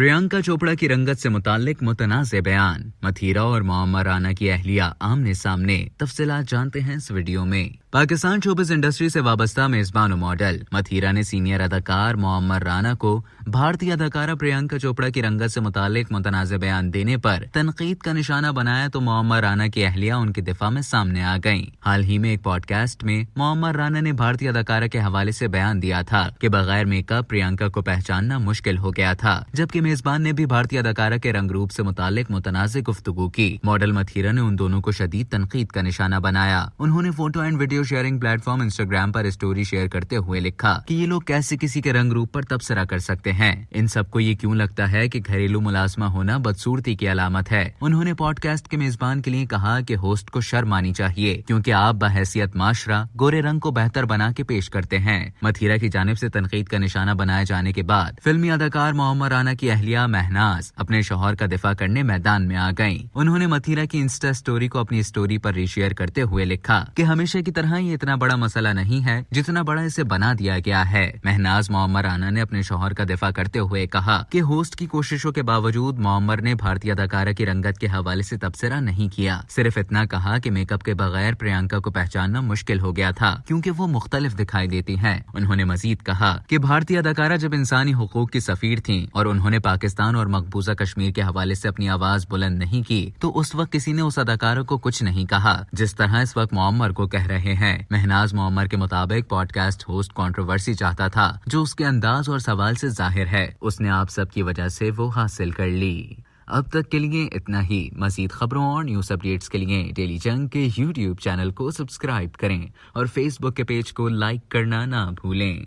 प्रियंका चोपड़ा की रंगत से मुताल्लिक मुतनाज़े बयान। मथीरा और मोअम्मर राना की अहलिया आमने सामने। तफसीलात जानते हैं इस वीडियो में। पाकिस्तान शोबिज़ इंडस्ट्री से वाबस्ता मेजबान मॉडल मथीरा ने सीनियर अदाकार मोअम्मर राना को भारतीय अदाकारा प्रियंका चोपड़ा की रंगत से मुताल्लिक मुतनाज़े बयान देने पर तनकीद का निशाना बनाया तो मोअम्मर राना की अहलिया उनके दिफा में सामने आ गईं। हाल ही में एक पॉडकास्ट में मोअम्मर राना ने भारतीय अदाकारा के हवाले से बयान दिया था कि बगैर मेकअप प्रियंका को पहचानना मुश्किल हो गया था, जबकि मेजबान ने भी भारतीय अदाकारा के रंग रूप से मुताल्लिक मुतनाज़े गुफ्तगू की। मॉडल मथीरा ने उन दोनों को शदीद तनकीद का निशाना बनाया। उन्होंने photo and video sharing platform Instagram पर स्टोरी शेयर करते हुए लिखा कि ये लोग कैसे किसी के रंग रूप पर तबसरा कर सकते हैं। इन सबको ये क्यों लगता है कि घरेलू मुलाजमा होना बदसूरती की अलामत है। उन्होंने पॉडकास्ट के मेजबान के लिए कहा कि होस्ट को शर्म आनी चाहिए, क्योंकि आप बहैसियत माशरा गोरे रंग को बेहतर बना के पेश करते हैं। मथीरा की जानिब से तनकीद का निशाना बनाए जाने के बाद फिल्मी अदाकार मोअम्मर राना की अहलिया महनाज अपने शौहर का दिफा करने मैदान में आ गईं। उन्होंने मथीरा की इंस्टा स्टोरी को अपनी स्टोरी पर रीशेयर करते हुए लिखा कि हमेशा की तरह ये इतना बड़ा मसला नहीं है जितना बड़ा इसे बना दिया गया है। महनाज मोअम्मर राना ने अपने शौहर का दिफा करते हुए कहा कि होस्ट की कोशिशों के बावजूद मोअम्मर ने भारतीय अदाकारा की रंगत के हवाले से तबसरा नहीं किया। सिर्फ इतना कहा कि मेकअप के बगैर प्रियंका को पहचानना मुश्किल हो गया था, क्योंकि वो मुख्तलिफ दिखाई देती हैं। उन्होंने मजीद कहा कि भारतीय अदाकारा जब इंसानी हुकूक की सफीर थीं और उन्होंने पाकिस्तान और मकबूजा कश्मीर के हवाले से अपनी आवाज बुलंद नहीं की तो उस वक्त किसी ने उस अदाकारा को कुछ नहीं कहा जिस तरह इस वक्त मोअम्मर को कह रहे हैं। महनाज मोअम्मर के मुताबिक पॉडकास्ट होस्ट कंट्रोवर्सी चाहता था, जो उसके अंदाज और सवाल से जाहिर है। उसने आप सब की वजह से वो हासिल कर ली। अब तक के लिए इतना ही। मज़ीद खबरों और न्यूज़ अपडेट्स के लिए डेली जंग के YouTube चैनल को सब्सक्राइब करें और Facebook के पेज को लाइक करना ना भूलें।